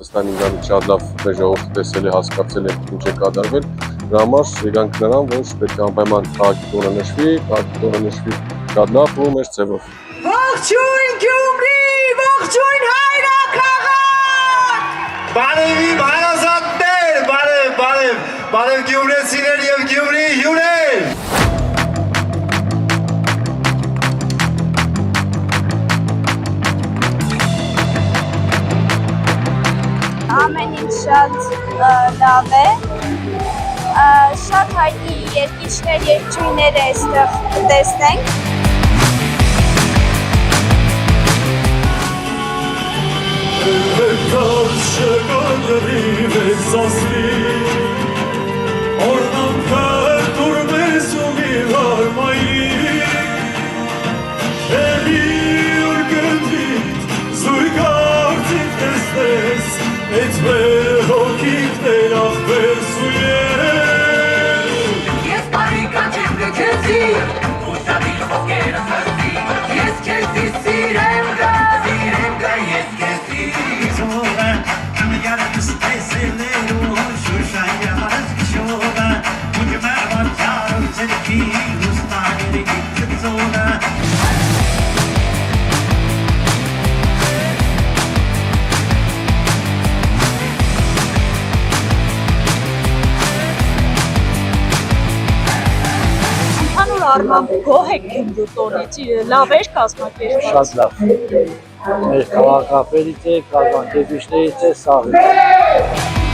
Ստան ինձանից շատ լավ մեր ժողովուրդը տեսել է, հասկացել է ինչ է կատարվել, դրա համար եկանք նրան, որ պետք է անպայման քաղաքի տոնը նշվի շատ լավ ու մեր ձևով։ Ողջույն Գյումրի, ողջույն հայրաքաղաք։ Բարևի հարազատներ, բարև գյումրեցիներ եւ Գյումրի հյուրեր։ Ամեն ինչ շատ լավ է, շատ հայտնի երկիչներ, երկչույներ է այստեղ տեսնենք։ Ես բարիկաչեմ գքեցի, ուշադիր խոսքերը սրտի, ես քեզի սիրեմ գա, ես քեզի Zora, caminhadas teseleiro, xuxaias que chora, onde me avançaram, sendo que gostarem de tesoura. Արմամբ գոհ եք Գյումրու տոնից, լավ էր կազմակերպված։ Շատ լավ։ Մեր քաղաքապետից է, կազմակերպիչներից է, սաղ է։